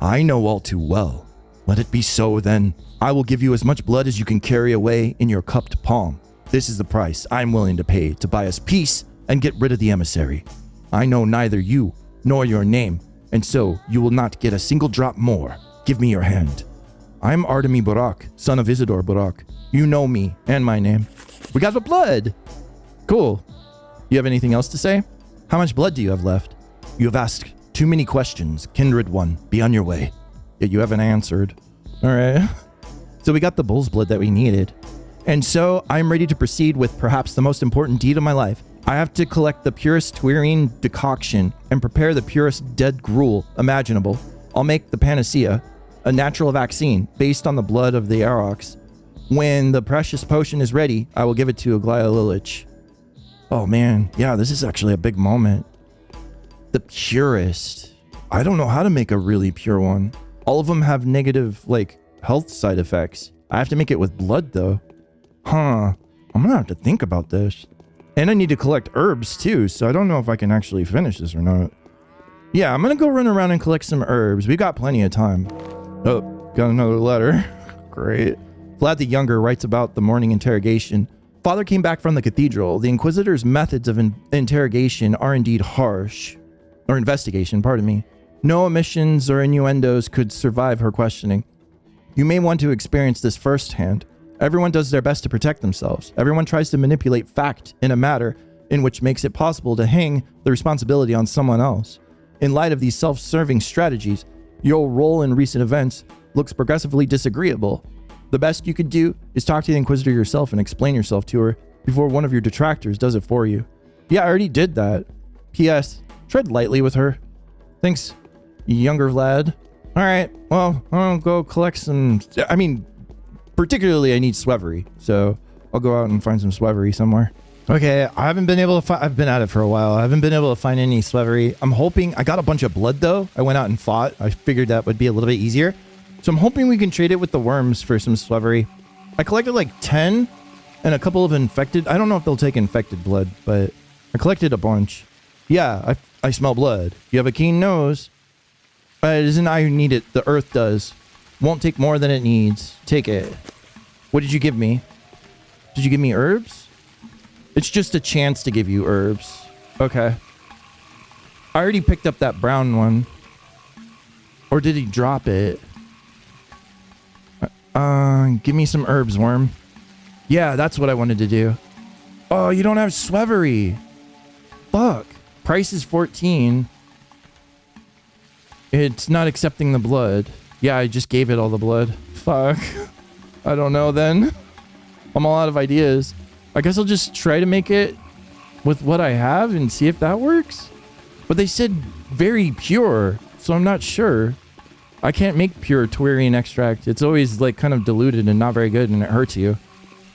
I know all too well. Let it be so, then. I will give you as much blood as you can carry away in your cupped palm. This is the price I'm willing to pay to buy us peace and get rid of the emissary. I know neither you nor your name, and so you will not get a single drop more. Give me your hand. I'm Artemy Barak, son of Isidore Barak. You know me and my name. We got the blood! Cool. You have anything else to say? How much blood do you have left? You have asked too many questions, kindred one. Be on your way. Yet you haven't answered. Alright. So we got the bull's blood that we needed. And so I'm ready to proceed with perhaps the most important deed of my life. I have to collect the purest Twirine decoction and prepare the purest dead gruel imaginable. I'll make the panacea, a natural vaccine based on the blood of the Aurochs. When the precious potion is ready, I will give it to Aglaia Lilich. Oh man, yeah, this is actually a big moment. The purest. I don't know how to make a really pure one. All of them have negative, health side effects. I have to make it with blood though. I'm gonna have to think about this. And I need to collect herbs too, so I don't know if I can actually finish this or not. Yeah, I'm gonna go run around and collect some herbs. We got plenty of time. Oh, got another letter. Great. Vlad the Younger writes about the morning interrogation. Father came back from the cathedral. The Inquisitor's methods of interrogation are indeed harsh. Or investigation, pardon me. No omissions or innuendos could survive her questioning. You may want to experience this firsthand. Everyone does their best to protect themselves. Everyone tries to manipulate fact in a matter in which makes it possible to hang the responsibility on someone else. In light of these self-serving strategies, your role in recent events looks progressively disagreeable. The best you could do is talk to the Inquisitor yourself and explain yourself to her before one of your detractors does it for you. Yeah, I already did that. P.S. Tread lightly with her. Thanks, younger lad. Alright, well, I'll go collect some... I mean, particularly I need swevery, so I'll go out and find some swevery somewhere. Okay, I haven't been able to find... I've been at it for a while. I haven't been able to find any swevery. I'm hoping... I got a bunch of blood, though. I went out and fought. I figured that would be a little bit easier. So I'm hoping we can trade it with the worms for some swevery. I collected like 10 and a couple of infected... I don't know if they'll take infected blood, but I collected a bunch. Yeah, I smell blood. You have a keen nose. It isn't I who need it. The earth does. Won't take more than it needs. Take it. What did you give me? Did you give me herbs? It's just a chance to give you herbs. Okay. I already picked up that brown one. Or did he drop it? Give me some herbs, worm. Yeah, that's what I wanted to do. Oh, you don't have swevery. Fuck. Price is 14. It's not accepting the blood. Yeah, I just gave it all the blood. Fuck. I don't know then. I'm all out of ideas. I guess I'll just try to make it with what I have and see if that works. But they said very pure, so I'm not sure. I can't make pure Twirian extract. It's always like kind of diluted and not very good and it hurts you.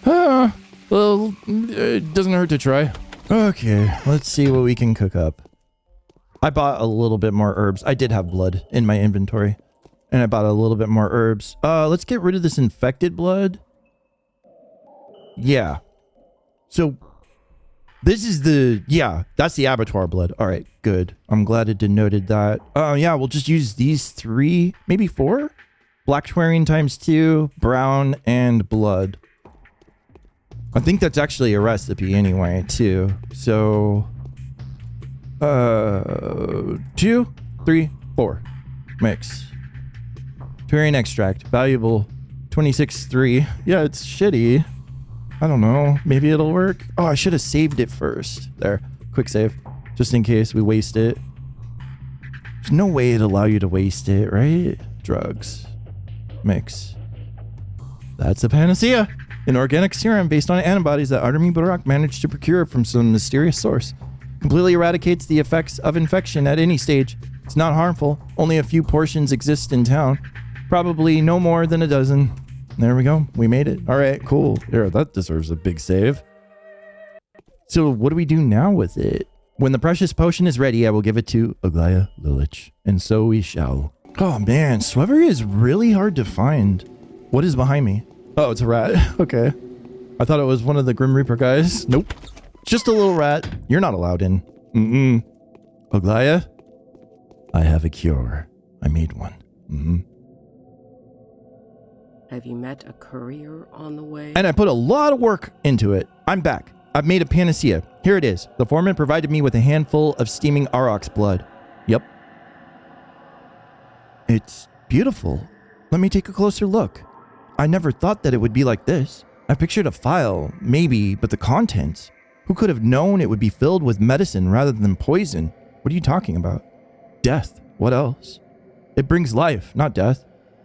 Well, it doesn't hurt to try. Okay, let's see what we can cook up. I bought a little bit more herbs. I did have blood in my inventory. And I bought a little bit more herbs. Let's get rid of this infected blood. Yeah. So, this is the... Yeah, that's the abattoir blood. Alright, good. I'm glad it denoted that. Yeah, we'll just use these 3, maybe 4? Black Twirian times 2, brown, and blood. I think that's actually a recipe anyway, too. So... 2, 3, 4. Mix. Twirian extract. Valuable. 26.3. Yeah, it's shitty. I don't know. Maybe it'll work. Oh, I should have saved it first. There. Quick save. Just in case we waste it. There's no way it'd allow you to waste it, right? Drugs. Mix. That's a panacea. An organic serum based on antibodies that Artemi Barak managed to procure from some mysterious source. Completely eradicates the effects of infection at any stage. It's not harmful. Only a few portions exist in town. Probably no more than a dozen. There we go. We made it. All right, cool. Here, that deserves a big save. So what do we do now with it? When the precious potion is ready, I will give it to Aglaya Lilich. And so we shall. Oh man, Swevery is really hard to find. What is behind me? Oh, it's a rat. Okay. I thought it was one of the Grim Reaper guys. Nope. Just a little rat. You're not allowed in. Aglaya? I have a cure. I made one. Have you met a courier on the way? And I put a lot of work into it. I'm back. I've made a panacea. Here it is. The foreman provided me with a handful of steaming aurochs blood. Yep. It's beautiful. Let me take a closer look. I never thought that it would be like this. I pictured a phial, maybe, but the contents. Who could have known it would be filled with medicine rather than poison? What are you talking about? Death. What else? It brings life, not death.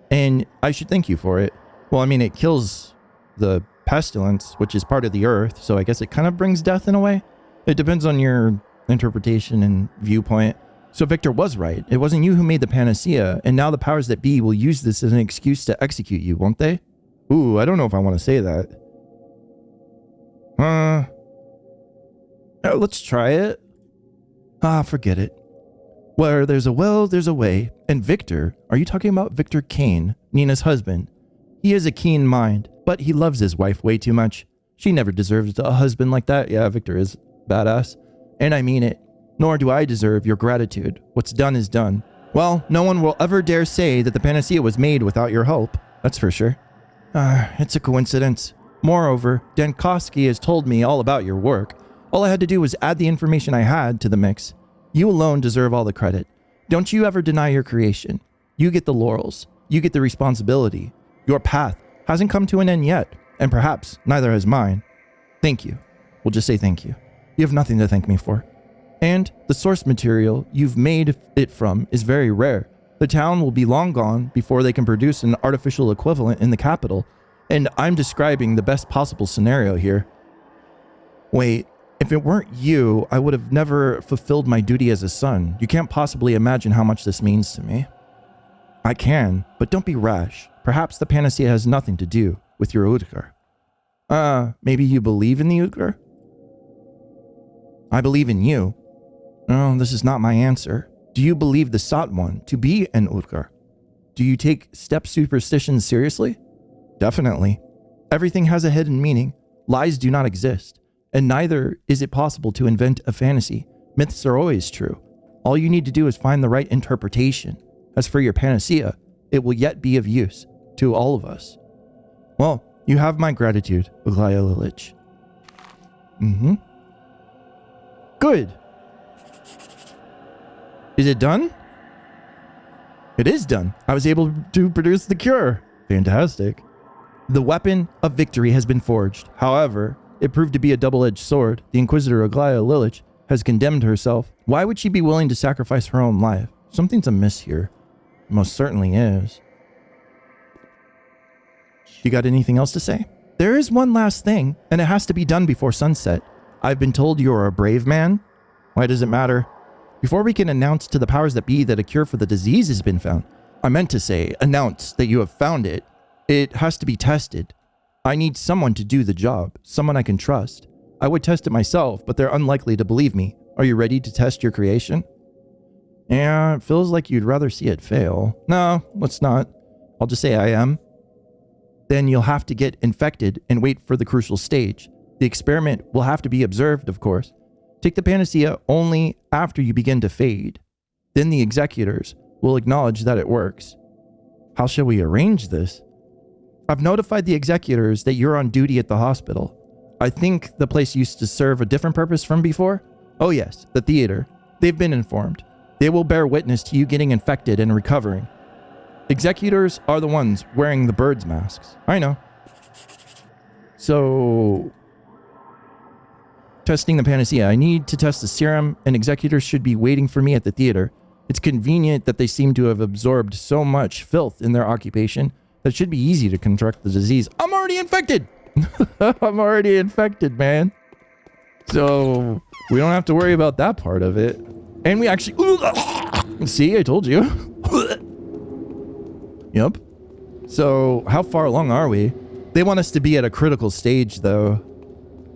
And I should thank you for it. Well, I mean, it kills the pestilence, which is part of the earth, so I guess it kind of brings death in a way. It depends on your interpretation and viewpoint. So Victor was right. It wasn't you who made the panacea, and now the powers that be will use this as an excuse to execute you, won't they? Ooh, I don't know if I want to say that. Let's try it. Forget it. Where there's a will, there's a way. And Victor, are you talking about Victor Kane, Nina's husband? He has a keen mind, but he loves his wife way too much. She never deserves a husband like that. Yeah, Victor is badass. And I mean it. Nor do I deserve your gratitude. What's done is done. Well, no one will ever dare say that the panacea was made without your help. That's for sure. It's a coincidence. Moreover, Dankowski has told me all about your work. All I had to do was add the information I had to the mix. You alone deserve all the credit. Don't you ever deny your creation. You get the laurels. You get the responsibility. Your path hasn't come to an end yet, and perhaps neither has mine. Thank you. We'll just say thank you. You have nothing to thank me for. And the source material you've made it from is very rare. The town will be long gone before they can produce an artificial equivalent in the capital, and I'm describing the best possible scenario here. Wait, if it weren't you, I would have never fulfilled my duty as a son. You can't possibly imagine how much this means to me. I can, but don't be rash. Perhaps the panacea has nothing to do with your Udgar. Maybe you believe in the Udgar? I believe in you. Oh, this is not my answer. Do you believe the sought one to be an Udgar? Do you take step superstitions seriously? Definitely. Everything has a hidden meaning. Lies do not exist. And neither is it possible to invent a fantasy. Myths are always true. All you need to do is find the right interpretation. As for your panacea, it will yet be of use to all of us. Well, you have my gratitude, Uglaya Lilich. Good. Is it done? It is done. I was able to produce the cure. Fantastic. The weapon of victory has been forged. However, it proved to be a double-edged sword. The Inquisitor Uglaya Lilich has condemned herself. Why would she be willing to sacrifice her own life? Something's amiss here. Most certainly is. You got anything else to say? There is one last thing, and it has to be done before sunset. I've been told you are a brave man. Why does it matter? Before we can announce to the powers that be that a cure for the disease has been found, I meant to say announce that you have found it. It has to be tested. I need someone to do the job, someone I can trust. I would test it myself, but they're unlikely to believe me. Are you ready to test your creation? Yeah, it feels like you'd rather see it fail. No, let's not. I'll just say I am. Then you'll have to get infected and wait for the crucial stage. The experiment will have to be observed, of course. Take the panacea only after you begin to fade. Then the executors will acknowledge that it works. How shall we arrange this? I've notified the executors that you're on duty at the hospital. I think the place used to serve a different purpose from before. Oh yes, the theater. They've been informed. They will bear witness to you getting infected and recovering. Executors are the ones wearing the birds' masks. I know. So, testing the panacea. I need to test the serum, and executors should be waiting for me at the theater. It's convenient that they seem to have absorbed so much filth in their occupation that it should be easy to contract the disease. I'm already infected! I'm already infected, man. So, we don't have to worry about that part of it. And we actually... See, I told you. Yep. So, how far along are we? They want us to be at a critical stage, though.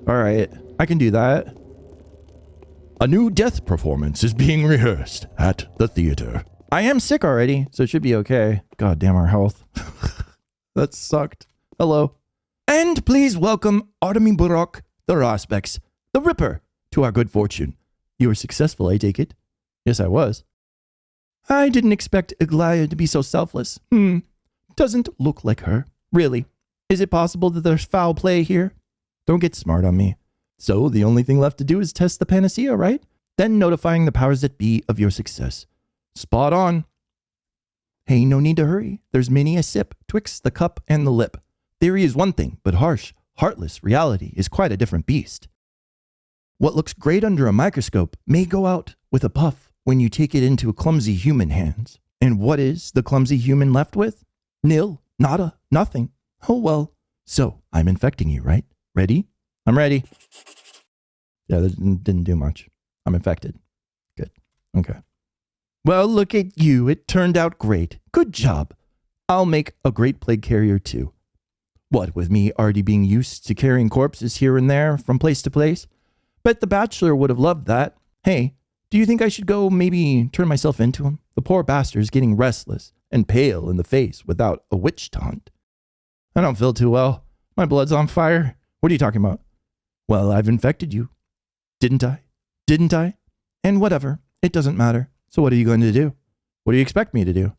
Alright, I can do that. A new death performance is being rehearsed at the theater. I am sick already, so it should be okay. God damn our health. That sucked. Hello. And please welcome Artemi Burok, the Haruspex, the Ripper, to our good fortune. You were successful, I take it? Yes, I was. I didn't expect Uglaya to be so selfless. Doesn't look like her. Really. Is it possible that there's foul play here? Don't get smart on me. So the only thing left to do is test the panacea, right? Then notifying the powers that be of your success. Spot on. Hey, no need to hurry. There's many a sip twixt the cup and the lip. Theory is one thing, but harsh, heartless reality is quite a different beast. What looks great under a microscope may go out with a puff when you take it into clumsy human hands. And what is the clumsy human left with? Nil, nada, nothing. Oh well. So, I'm infecting you, right? Ready? I'm ready. Yeah, that didn't do much. I'm infected. Good. Okay. Well, look at you. It turned out great. Good job. I'll make a great plague carrier too. What with me already being used to carrying corpses here and there from place to place? Bet the bachelor would have loved that. Hey, do you think I should go maybe turn myself into him? The poor bastard's getting restless and pale in the face without a witch to hunt. I don't feel too well. My blood's on fire. What are you talking about? Well, I've infected you. Didn't I? Didn't I? And whatever. It doesn't matter. So what are you going to do? What do you expect me to do?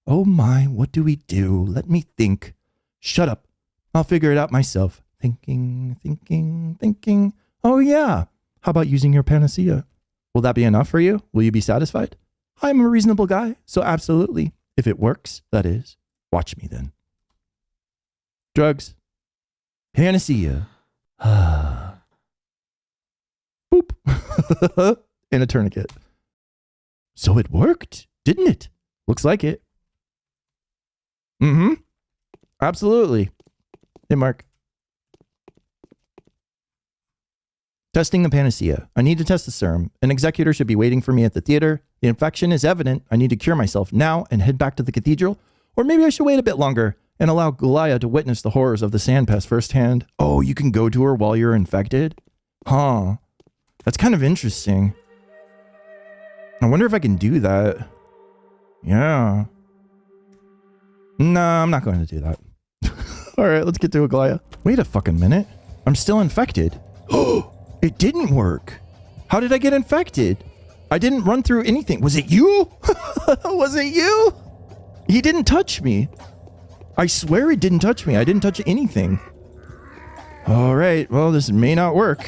Oh my, what do we do? Let me think. Shut up. I'll figure it out myself. Thinking. Oh yeah. How about using your panacea? Will that be enough for you? Will you be satisfied? I'm a reasonable guy, so absolutely. If it works, that is. Watch me then. Drugs. Panacea. Boop. And a tourniquet. So it worked, didn't it? Looks like it. Mm-hmm. Absolutely. Hey, Mark. Testing the panacea. I need to test the serum. An executor should be waiting for me at the theater. The infection is evident. I need to cure myself now and head back to the cathedral. Or maybe I should wait a bit longer and allow Galia to witness the horrors of the sand pest firsthand. Oh, you can go to her while you're infected? Huh. That's kind of interesting. I wonder if I can do that. Yeah. No, I'm not going to do that. All right, let's get to Galia. Wait a fucking minute. I'm still infected. Oh, it didn't work. How did I get infected? I didn't run through anything. Was it you? Was it you? He didn't touch me. I swear he didn't touch me. I didn't touch anything. All right, well, this may not work.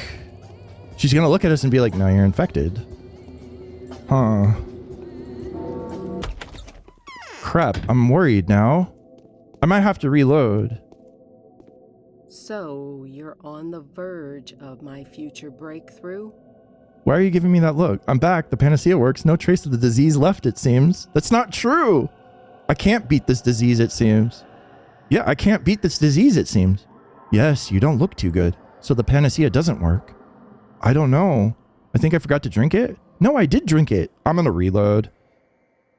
She's going to look at us and be like, no, you're infected. Huh. Crap, I'm worried now. I might have to reload. So, you're on the verge of my future breakthrough? Why are you giving me that look? I'm back. The panacea works. No trace of the disease left, it seems. That's not true. I can't beat this disease, it seems. Yeah, I can't beat this disease, it seems. Yes, you don't look too good. So the panacea doesn't work. I don't know. I think I forgot to drink it. No, I did drink it. I'm gonna reload.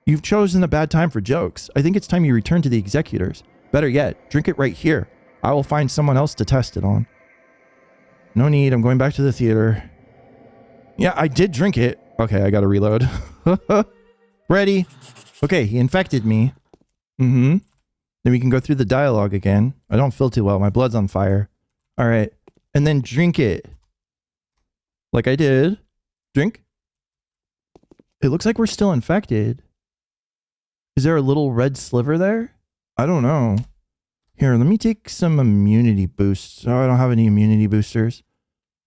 You've chosen a bad time for jokes. I think it's time you return to the executors. Better yet, drink it right here. I will find someone else to test it on. No need. I'm going back to the theater. Yeah, I did drink it. Okay, I gotta reload. Ready? Okay, he infected me. Mm-hmm. Then we can go through the dialogue again. I don't feel too well. My blood's on fire. All right. And then drink it. Like I did. Drink. It looks like we're still infected. Is there a little red sliver there? I don't know. Here, let me take some immunity boosts. Oh, I don't have any immunity boosters.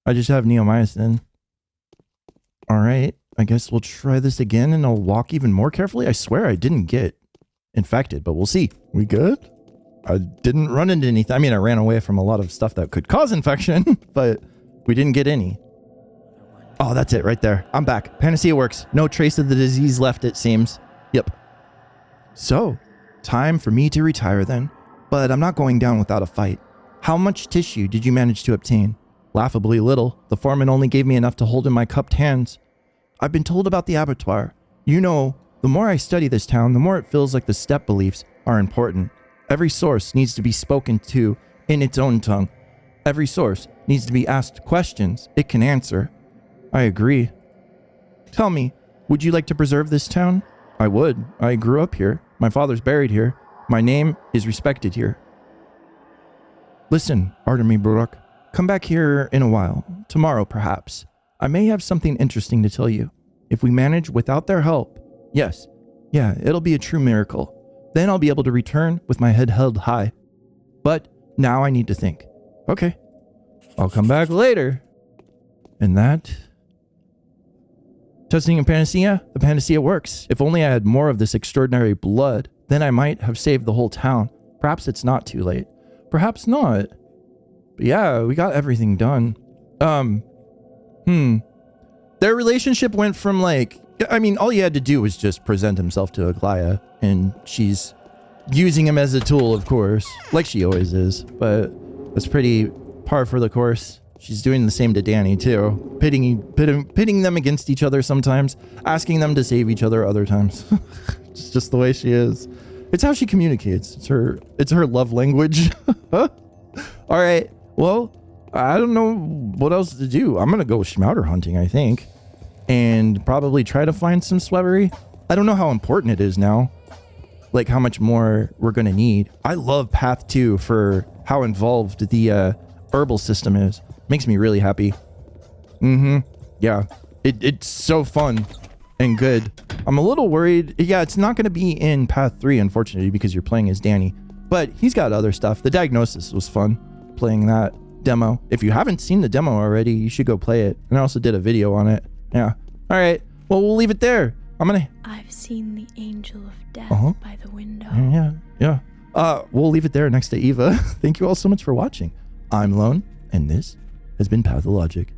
I just have neomycin. All right. I guess we'll try this again and I'll walk even more carefully. I swear I didn't get infected, but we'll see. We good? I didn't run into anything. I mean, I ran away from a lot of stuff that could cause infection, but we didn't get any. Oh, that's it right there. I'm back. Panacea works. No trace of the disease left, it seems. Yep. So, time for me to retire then. But I'm not going down without a fight. How much tissue did you manage to obtain? Laughably little. The foreman only gave me enough to hold in my cupped hands. I've been told about the abattoir. You know, the more I study this town, the more it feels like the steppe beliefs are important. Every source needs to be spoken to in its own tongue. Every source needs to be asked questions it can answer. I agree. Tell me, would you like to preserve this town? I would. I grew up here. My father's buried here. My name is respected here. Listen, Artemy Buruk, come back here in a while. Tomorrow, perhaps. I may have something interesting to tell you. If we manage without their help, yes, yeah, it'll be a true miracle. Then I'll be able to return with my head held high. But now I need to think. Okay, I'll come back later. And that... Testing a panacea? The panacea works. If only I had more of this extraordinary blood, then I might have saved the whole town. Perhaps it's not too late. Perhaps not. But yeah, we got everything done. Their relationship went from like... I mean, all he had to do was just present himself to Aglaia, and she's using him as a tool, of course, like she always is. But that's pretty par for the course. She's doing the same to Danny, too. Pitting them against each other sometimes. Asking them to save each other other times. It's just the way she is. It's how she communicates. It's her love language. All right. Well, I don't know what else to do. I'm going to go schmouter hunting, I think. And probably try to find some Swevery. I don't know how important it is now. Like how much more we're going to need. I love Path 2 for how involved the herbal system is. Makes me really happy. Yeah. It's so fun and good. I'm a little worried. Yeah, it's not going to be in Path 3, unfortunately, because you're playing as Danny. But he's got other stuff. The diagnosis was fun, playing that. demo. If you haven't seen the demo already, you should go play it. And I also did a video on it. Yeah. All right. Well, we'll leave it there. I've seen the angel of death by the window. Yeah. We'll leave it there next to Eva. Thank you all so much for watching. I'm Lone, and this has been Pathologic.